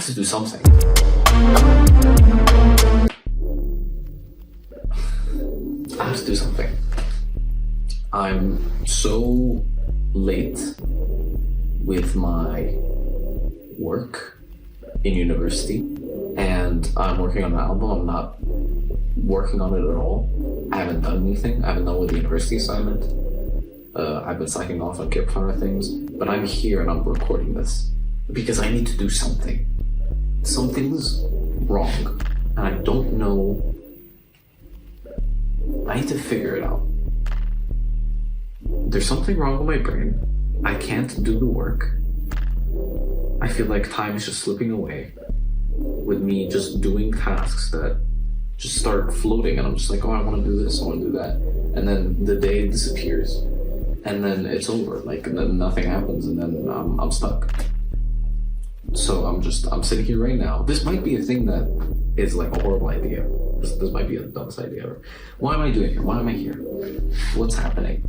have to do something. I have to do something. I'm so late with my work in university, and I'm working on an album. I'm not working on it at all. I haven't done anything. I haven't done with the university assignment. I've been slacking off on campfire things, but I'm here and I'm recording this because I need to do something. Something's wrong, and I don't know. I need to figure it out. There's something wrong with my brain. I can't do the work. I feel like time is just slipping away with me just doing tasks that just start floating, and I'm just like, oh, I want to do this, I want to do that, and then the day disappears, and then it's over, like, and then nothing happens, and then I'm stuck. So I'm sitting here right now. This might be a thing that is like a horrible idea. This might be the dumbest idea ever. Why am I doing here? Why am I here? What's happening?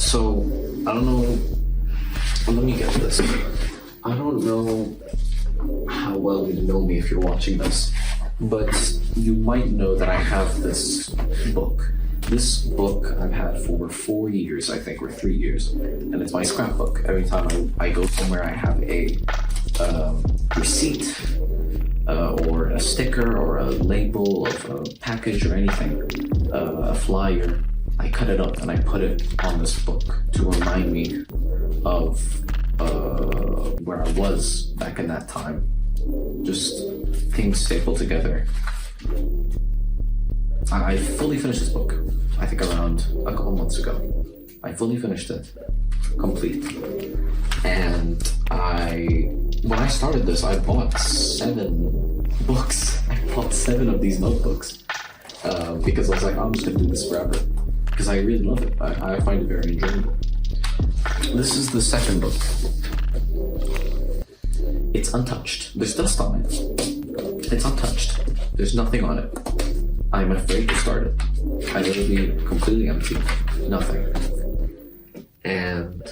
So, I don't know. Let me get this. I don't know how well you know me if you're watching this, but you might know that I have this book. This book I've had for 4 years, I think, or 3 years, and it's my scrapbook. Every time I go somewhere, I have a receipt or a sticker or a label of a package or anything, a flyer. I cut it up and I put it on this book to remind me of where I was back in that time. Just things stapled together. I fully finished this book, I think around a couple months ago. I fully finished it, complete. And when I started this, I bought 7 books. I bought 7 of these notebooks because I was like, I'm just gonna do this forever. Because I really love it. I find it very enjoyable. This is the second book. It's untouched. There's dust on it. It's untouched. There's nothing on it. I'm afraid to start it. I literally completely empty. Nothing. And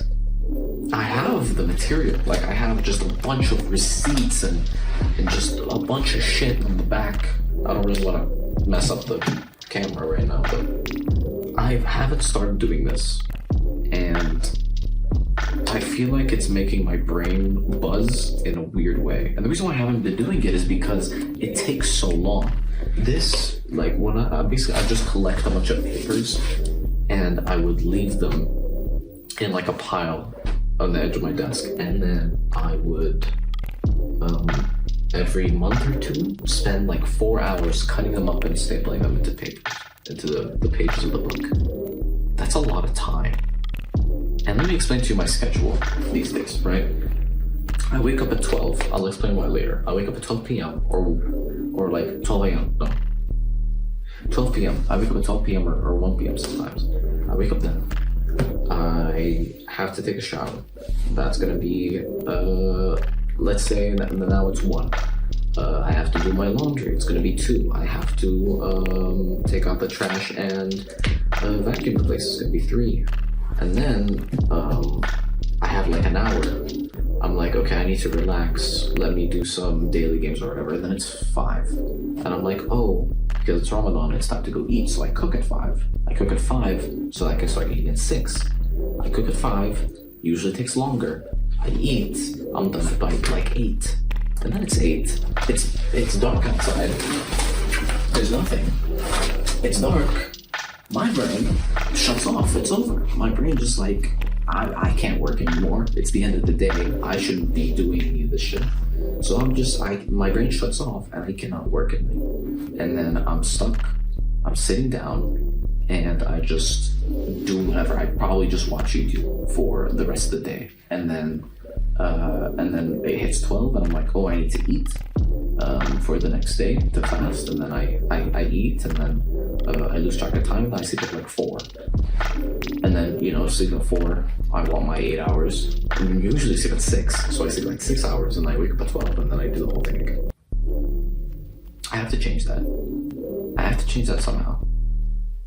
I have the material. Like, I have just a bunch of receipts and just a bunch of shit on the back. I don't really want to mess up the camera right now, but I haven't started doing this, and I feel like it's making my brain buzz in a weird way. And the reason why I haven't been doing it is because it takes so long. This, like, when I just collect a bunch of papers, and I would leave them in like a pile on the edge of my desk, and then I would every month or 2 spend like 4 hours cutting them up and stapling them into paper, into the pages of the book. That's a lot of time. And let me explain to you my schedule these days, right? I wake up at 12. I'll explain why later. I wake up at 12 p.m. or like 12 a.m. No. 12 p.m. I wake up at 12 p.m. or 1 p.m. sometimes. I wake up then. I have to take a shower. That's gonna be, let's say that now it's 1. I have to do my laundry. It's gonna be 2. I have to take out the trash and vacuum the place. It's gonna be 3. And then I have like an hour. I'm like, okay, I need to relax. Let me do some daily games or whatever. And then it's 5. And I'm like, oh, because it's Ramadan, it's time to go eat. So I cook at 5. I cook at 5 so I can start eating at 6. I cook at 5. Usually takes longer. I eat. I'm done by like 8. And then it's 8. It's dark outside. There's nothing. It's dark. My brain shuts off. It's over. My brain just like, I can't work anymore. It's the end of the day. I shouldn't be doing any of this shit. So my brain shuts off and I cannot work anymore. And then I'm stuck. I'm sitting down and I just do whatever. I probably just watch YouTube for the rest of the day. And then it hits 12 and I'm like, oh, I need to eat for the next day to fast. And then I eat, and then I lose track of time, and I sleep at like 4. And then, sleep at 4, I want my 8 hours. I usually sleep at 6, so I sleep like 6 hours, and I wake up at 12, and then I do the whole thing again. I have to change that. I have to change that somehow.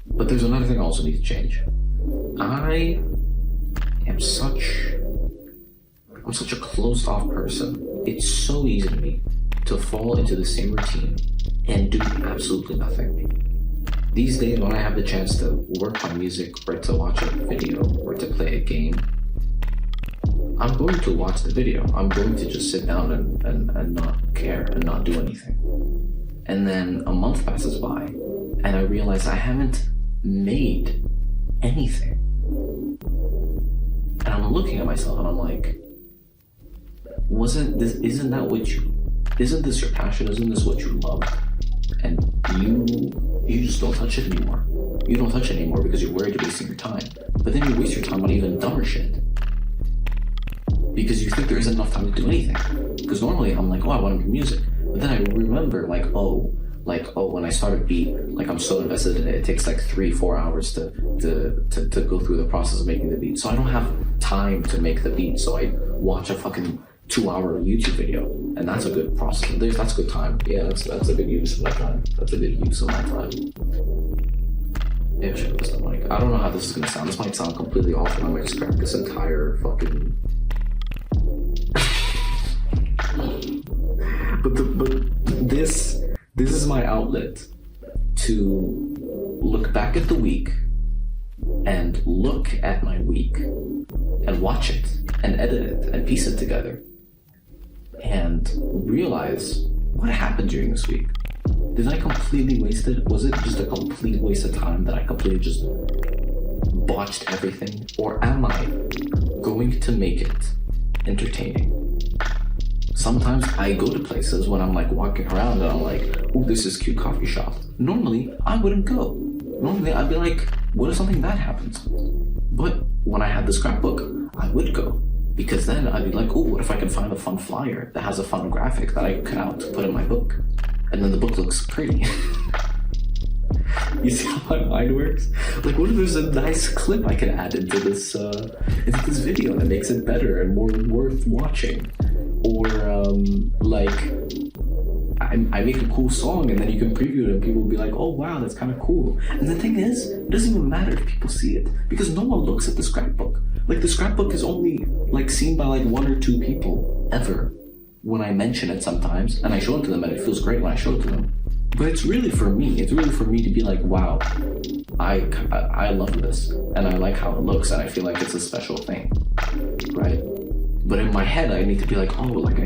But there's another thing I also need to change. I am such I'm such a closed off person. It's so easy to me to fall into the same routine and do absolutely nothing. These days, when I have the chance to work on music, or to watch a video, or to play a game, I'm going to watch the video. I'm going to just sit down and not care and not do anything. And then a month passes by, and I realize I haven't made anything. And I'm looking at myself and I'm like, isn't this your passion? Isn't this what you love? And you just don't touch it anymore. You don't touch it anymore because you're worried you're wasting your time. But then you waste your time on even dumber shit. Because you think there isn't enough time to do anything. Because normally I'm like, oh, I want to do music. But then I remember when I start a beat, like I'm so invested in it, it takes like 3-4 hours to go through the process of making the beat. So I don't have time to make the beat. So I watch a fucking 2-hour YouTube video, and that's a good process. That's good time. Yeah, that's a good use of my time. Yeah, shit, this mic. I don't know how this is gonna sound. This might sound completely off, and I might scrap this entire fucking. but this is my outlet to look back at the week and look at my week and watch it and edit it and piece it together and realize what happened during this week. Did I completely waste it? Was it just a complete waste of time that I completely just botched everything? Or am I going to make it entertaining? Sometimes I go to places when I'm like walking around and I'm like, oh, this is a cute coffee shop. Normally, I wouldn't go. Normally, I'd be like, what if something bad happens? But when I had the scrapbook, I would go. Because then I'd be like, oh, what if I can find a fun flyer that has a fun graphic that I cut out to put in my book? And then the book looks pretty. You see how my mind works? Like, what if there's a nice clip I can add into this video that makes it better and more worth watching? Or, I make a cool song and then you can preview it and people will be like, oh wow, that's kind of cool. And the thing is, it doesn't even matter if people see it because no one looks at the scrapbook. Like, the scrapbook is only like seen by like 1 or 2 people ever when I mention it sometimes, and I show it to them and it feels great when I show it to them. But it's really for me. It's really for me to be like, wow, I love this and I like how it looks and I feel like it's a special thing, right? But in my head, I need to be like, oh, like I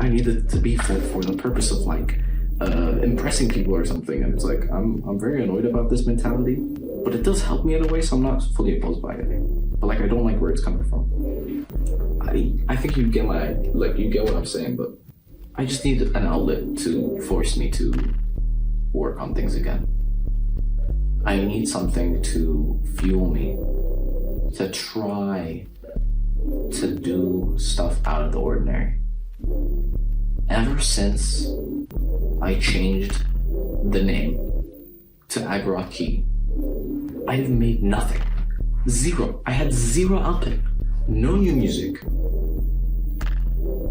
need it to be for the purpose of like impressing people or something. And it's like I'm very annoyed about this mentality, but it does help me in a way, so I'm not fully opposed by it. But like I don't like where it's coming from. I think you get what I'm saying, but I just need an outlet to force me to work on things again. I need something to fuel me to try to do stuff out of the ordinary. Ever since I changed the name to Agorot Key, I have made nothing. Zero. I had zero output. No new music.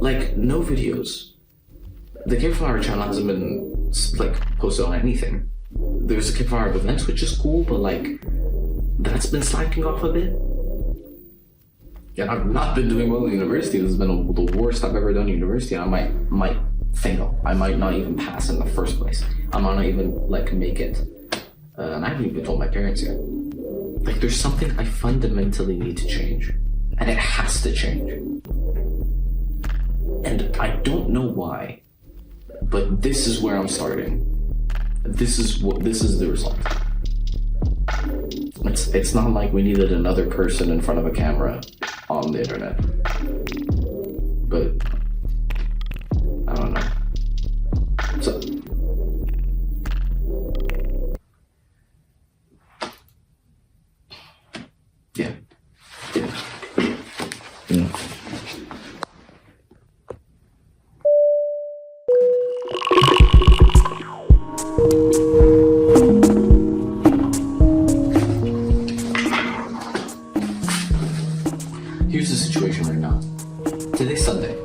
Like, no videos. The Campfire channel hasn't been, like, posted on anything. There's a Campfire of events, which is cool, but, like, that's been slacking off a bit. Yeah, I've not been doing well in university. This has been the worst I've ever done in university. I might fail. I might not even pass in the first place. I might not even, like, make it. And I haven't even told my parents yet. Like, there's something I fundamentally need to change. And it has to change. And I don't know why, but this is where I'm starting. This is the result. It's not like we needed another person in front of a camera on the internet. But I don't know. So yeah. Here's the situation right now. Today's Sunday.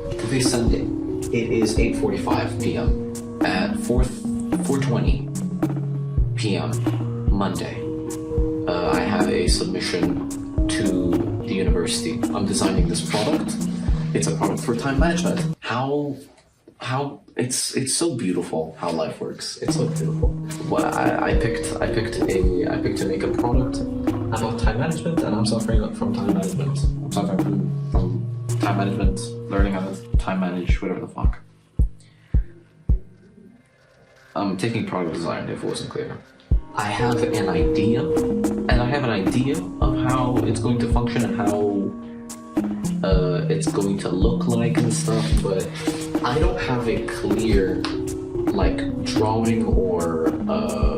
It is 8:45 p.m. At 4:20 p.m. Monday. I have a submission to the university. I'm designing this product. It's a product for time management. How it's so beautiful how life works. It's so beautiful. Well, I picked to make a product about time management, and I'm suffering from time management. I'm suffering from time management, learning how to time manage, whatever the fuck. I'm taking product design, if it wasn't clear. I have an idea, of how it's going to function and how it's going to look like and stuff, but I don't have a clear like drawing or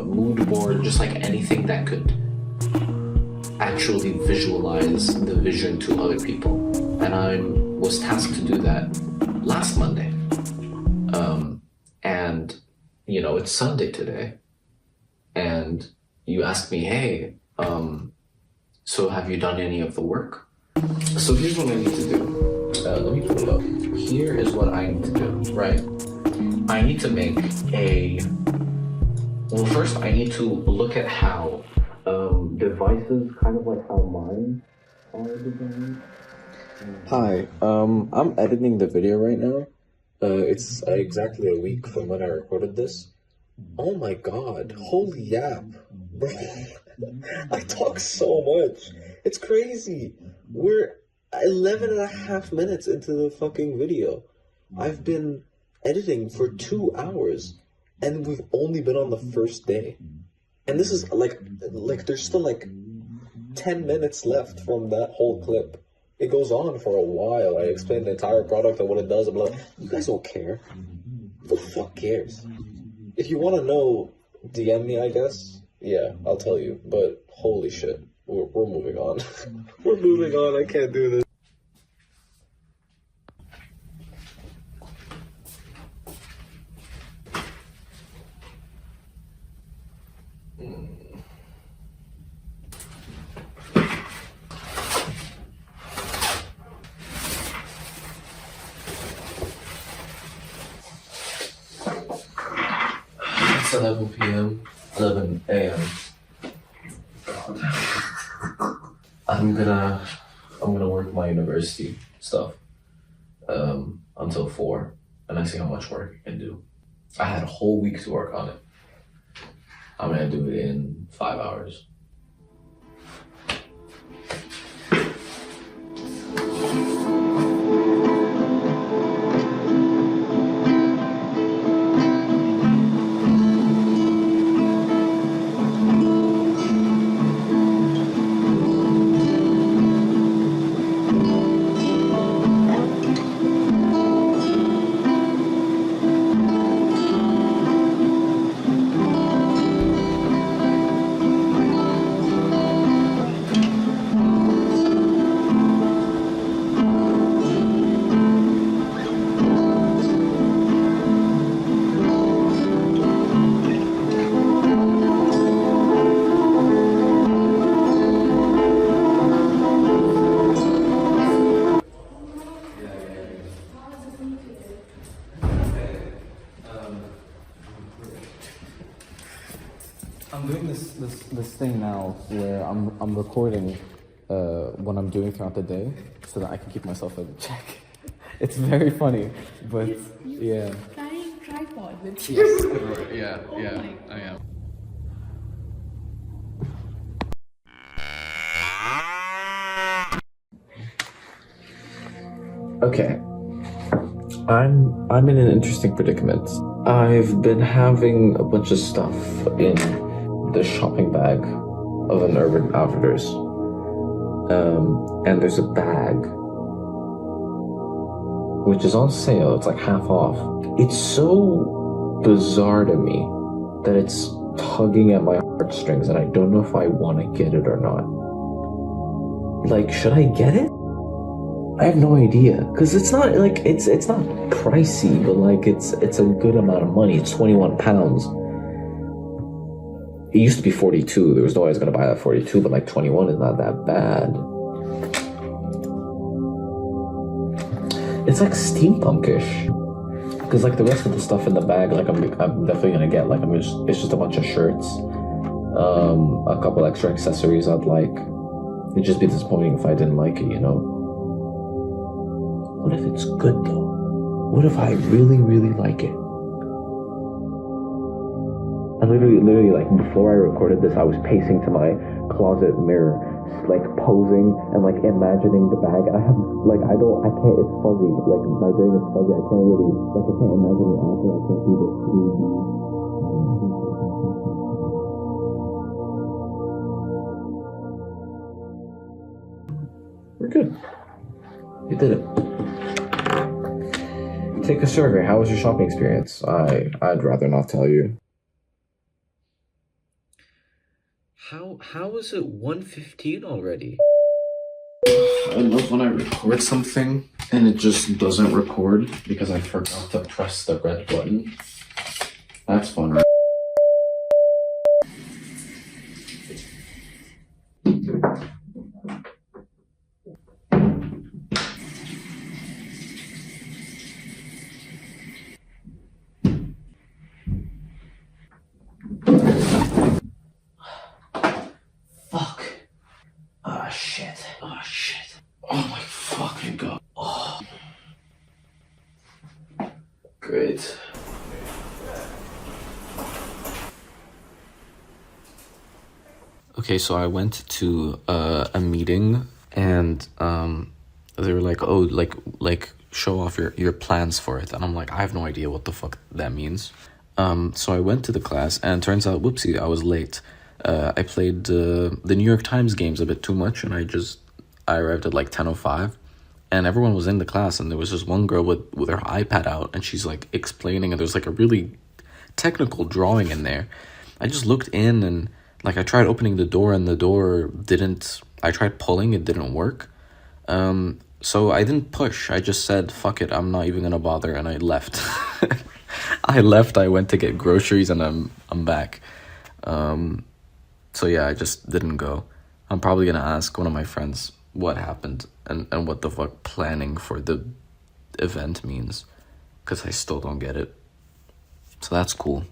mood board, just like anything that could actually visualize the vision to other people. And I was tasked to do that last Monday. And you know, it's Sunday today. And you asked me, hey, so have you done any of the work? So here's what I need to do. Let me pull it up. Here is what I need to do, right? I need to make well, first I need to look at how devices, kind of like how mine are designed. Hi, I'm editing the video right now. It's exactly a week from when I recorded this. Oh my god, holy yap, bro. I talk so much. It's crazy. We're 11 and a half minutes into the fucking video. I've been editing for 2 hours, and we've only been on the first day. And this is like there's still like 10 minutes left from that whole clip. It goes on for a while. I explain the entire product and what it does. I'm like, you guys don't care. Who the fuck cares? If you want to know, DM me, I guess. Yeah, I'll tell you. But holy shit, we're moving on. We're moving on. I can't do this. It's 11 p.m. 11 a.m. God. I'm gonna work my university stuff until 4, and I see how much work I can do. I had a whole week to work on it. I'm gonna do it in 5 hours. I'm doing this thing now where I'm recording what I'm doing throughout the day so that I can keep myself in check. It's very funny, but yeah. Carrying tripod with you. Yes, Oh yeah, my I am. Okay. I'm in an interesting predicament. I've been having a bunch of stuff in the shopping bag of an Urban Outfitters. And there's a bag which is on sale. It's like half off. It's so bizarre to me that it's tugging at my heartstrings, and I don't know if I want to get it or not. Like, should I get it? I have no idea, because it's not like it's not pricey, but like it's a good amount of money. It's 21 pounds. It used to be 42. There was no way I was gonna buy that 42, but like 21 is not that bad. It's like steampunkish, because like the rest of the stuff in the bag, like I'm definitely gonna get. Like it's just a bunch of shirts, a couple extra accessories I'd like. It'd just be disappointing if I didn't like it, you know. What if it's good though? What if I really, really like it? I literally, like, before I recorded this, I was pacing to my closet mirror, like, posing and, like, imagining the bag. I can't, it's fuzzy. Like, my brain is fuzzy. I can't really, like, I can't imagine an apple. I can't do this 3D. We're good. You did it. Take a survey. How was your shopping experience? I'd rather not tell you. How is it 1:15 already? I love when I record something and it just doesn't record because I forgot to press the red button. That's fun, right? Fuck. Oh shit. Oh shit. Oh my fucking god. Oh. Great. Okay, so I went to a meeting and they were like, oh, like show off your plans for it. And I'm like, I have no idea what the fuck that means. So I went to the class and turns out, whoopsie, I was late. I played the New York Times games a bit too much, and I arrived at like 10:05, and everyone was in the class, and there was just one girl with her iPad out, and she's like explaining, and there's like a really technical drawing in there. I just looked in, and like I tried opening the door, and the door didn't. I tried pulling, it didn't work. So I didn't push. I just said, fuck it, I'm not even gonna bother, and I left. I went to get groceries, and I'm back. So yeah, I just didn't go. I'm probably gonna ask one of my friends what happened and what the fuck planning for the event means, because I still don't get it. So that's cool.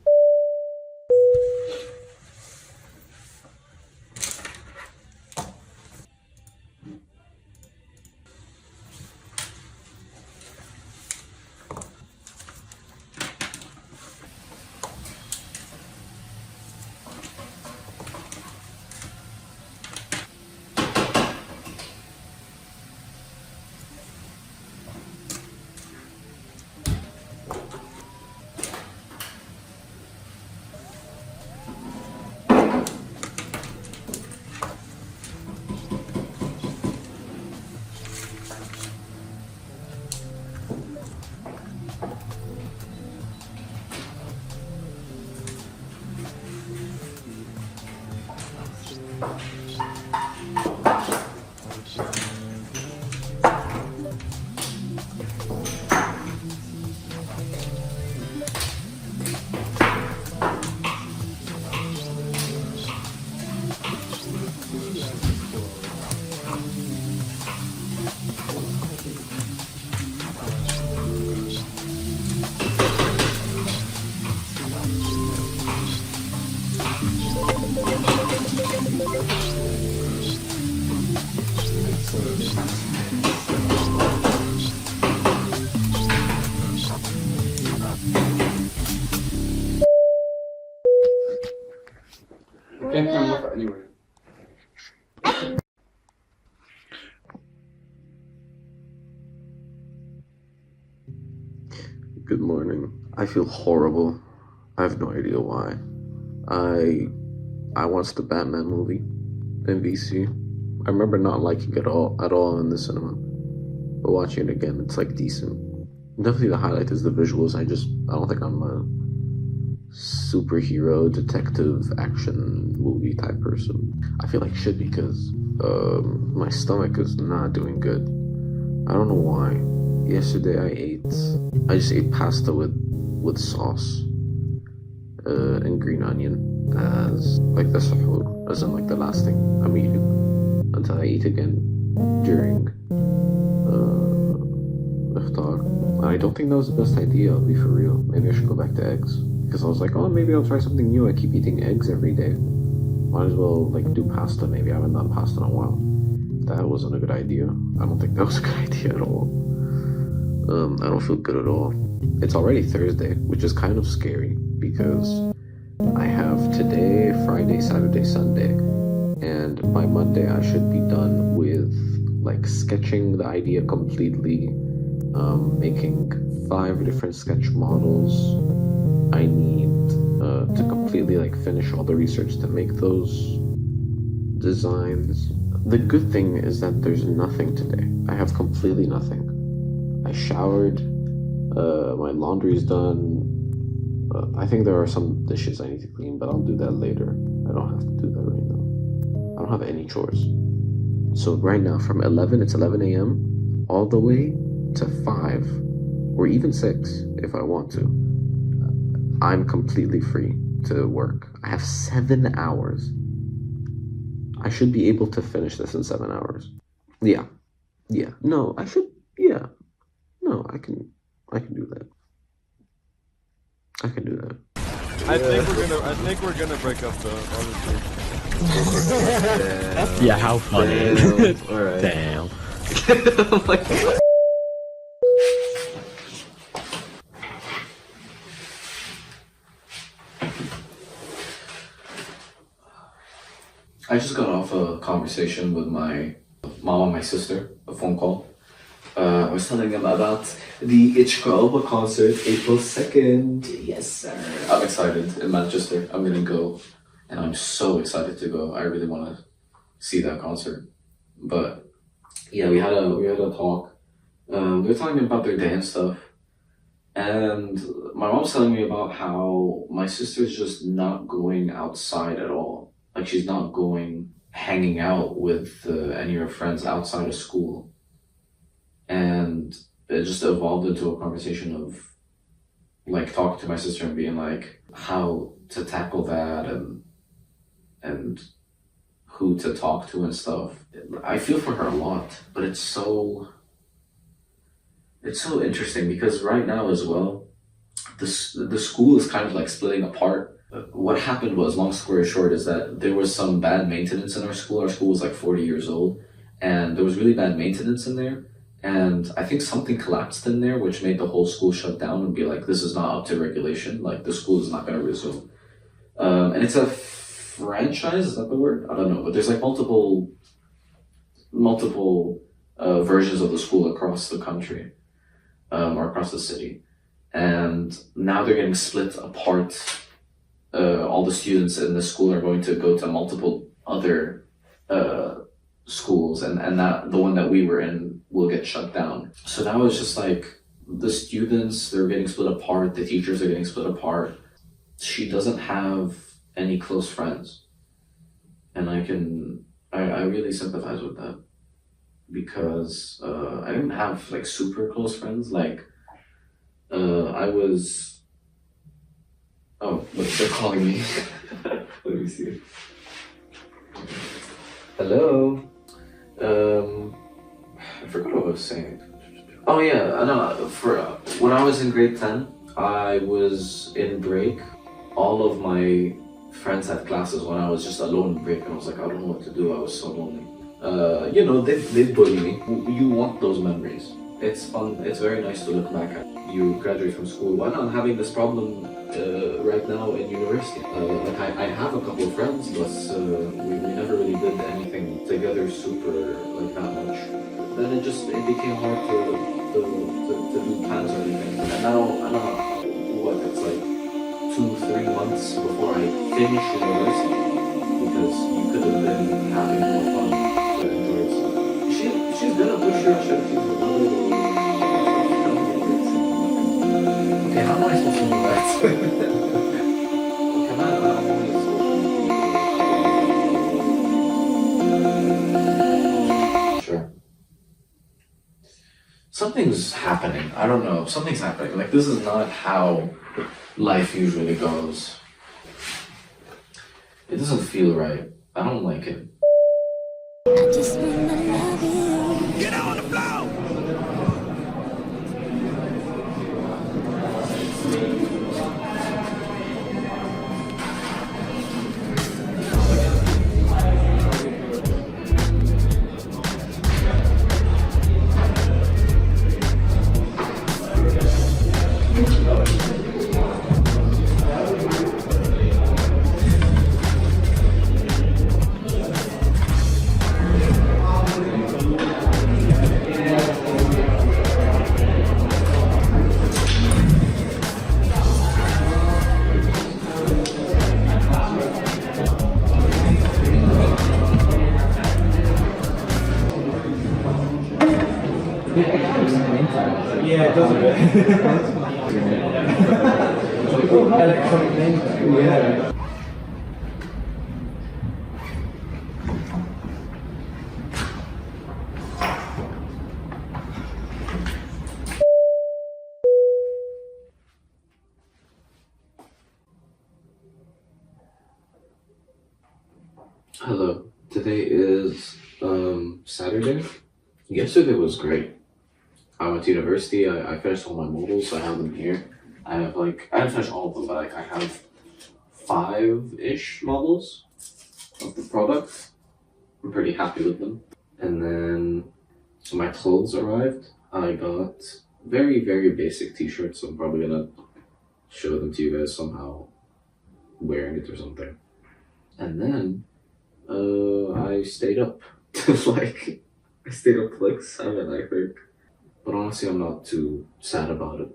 Can't come over anywhere. Good morning. I feel horrible. I have no idea why. I watched the Batman movie in VC. I remember not liking it at all in the cinema. But watching it again, it's like decent. Definitely the highlight is the visuals. I don't think I'm a superhero, detective, action movie type person. I feel like shit because my stomach is not doing good. I don't know why. Yesterday I just ate pasta with sauce and green onion as like the sahur, as in like the last thing I'm eating until I eat again during iftar. I don't think that was the best idea, I'll be for real. Maybe I should go back to eggs. Because I was like, oh, maybe I'll try something new. I keep eating eggs every day. Might as well like do pasta maybe. I haven't done pasta in a while. That wasn't a good idea. I don't think that was a good idea at all. I don't feel good at all. It's already Thursday, which is kind of scary because I have today, Friday, Saturday, Sunday, and by Monday I should be done with like sketching the idea completely, making 5 different sketch models. I need to completely like finish all the research to make those designs. The good thing is that there's nothing today. I have completely nothing. I showered, my laundry's done. I think there are some dishes I need to clean, but I'll do that later. I don't have to do that right now. I don't have any chores. So right now from 11, it's 11 a.m. all the way to 5 or even 6 if I want to. I'm completely free to work. I have 7 hours. I should be able to finish this in 7 hours. Yeah. No, I should. Yeah. No, I can do that. I can do that. I think we're gonna break up though, honestly. Yeah, how funny. Damn. All right. Damn. I just got off a conversation with my mom and my sister, a phone call. I was telling them about the Agorot concert, April 2nd. Yes, sir. I'm excited in Manchester. I'm gonna go, and I'm so excited to go. I really want to see that concert. But yeah, we had a talk. They were telling me about their day and stuff, and my mom's telling me about how my sister's just not going outside at all. Like she's not hanging out with any of her friends outside of school. And it just evolved into a conversation of like talking to my sister and being like how to tackle that and who to talk to and stuff. I feel for her a lot, but it's so interesting because right now as well, the school is kind of like splitting apart. What happened was, long story short, is that there was some bad maintenance in our school. Our school was like 40 years old, and there was really bad maintenance in there. And I think something collapsed in there, which made the whole school shut down and be like, this is not up to regulation. Like, the school is not going to resume. And it's a franchise, is that the word? I don't know. But there's like multiple versions of the school across the country, or across the city. And now they're getting split apart. All the students in the school are going to go to multiple other schools, and that the one that we were in will get shut down. So now it's just like the students, they're getting split apart, the teachers are getting split apart. She doesn't have any close friends. And I really sympathize with that because I didn't have like super close friends. Like oh, look, they're calling me. Let me see. Hello. I forgot what I was saying. Oh yeah, no. For when I was in grade 10, I was in break. All of my friends had classes when I was just alone in break, and I was like, I don't know what to do. I was so lonely. You know, they bully me. You want those memories. It's fun. It's very nice to look back at. You graduate from school. Why not? I'm having this problem right now in university. Like I have a couple of friends, but we never really did anything together super like that much. Then it became hard to do plans or anything. And now I don't know what it's like 2-3 months before I finish university, because you could have been having more fun to enjoy yourself. She's gonna push your shit. Okay, how am I supposed to do that? Sure. Something's happening. I don't know. Something's happening. Like, this is not how life usually goes. It doesn't feel right. I don't like it. I just wanna love you. Get on the floor! Yeah, it doesn't. Electronic name tag. Yeah. Hello. Today is Saturday. Yesterday was great. I went to university. I finished all my models. I have them here. I have I didn't finish all of them, but I have 5-ish models of the product. I'm pretty happy with them. And then my clothes arrived. I got very, very basic t-shirts. So I'm probably gonna show them to you guys somehow wearing it or something. And then I stayed up to I stayed up to 7, I think. But honestly, I'm not too sad about it.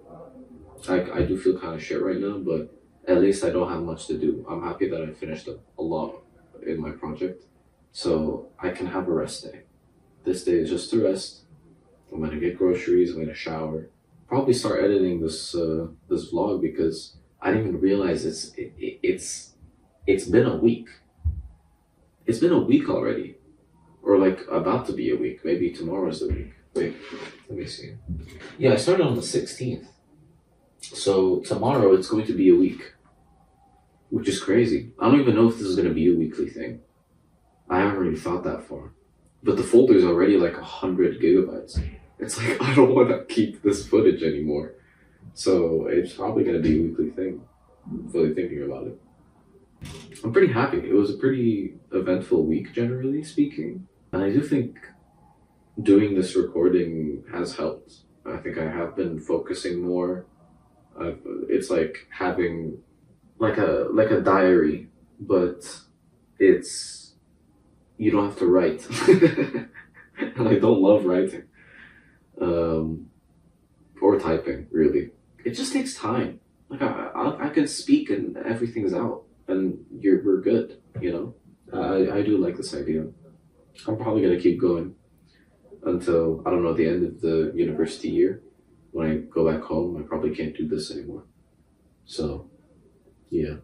I do feel kind of shit right now, but at least I don't have much to do. I'm happy that I finished a lot in my project, so I can have a rest day. This day is just to rest. I'm gonna get groceries. I'm gonna shower. Probably start editing this this vlog because I didn't even realize it's been a week. It's been a week already, or about to be a week. Maybe tomorrow's the week. Wait, let me see. Yeah, I started on the 16th. So tomorrow it's going to be a week, which is crazy. I don't even know if this is going to be a weekly thing. I haven't really thought that far. But the folder's already 100 gigabytes. It's I don't want to keep this footage anymore. So it's probably going to be a weekly thing. I'm fully thinking about it. I'm pretty happy. It was a pretty eventful week, generally speaking. And I do think doing this recording has helped. I think I have been focusing more. It's like having like a diary, but it's you don't have to write. And I don't love writing or typing, really. It just takes time. I can speak and everything's out, and we're good. I do like this idea. I'm probably gonna keep going until, I don't know, the end of the university year. When I go back home, I probably can't do this anymore. So, yeah.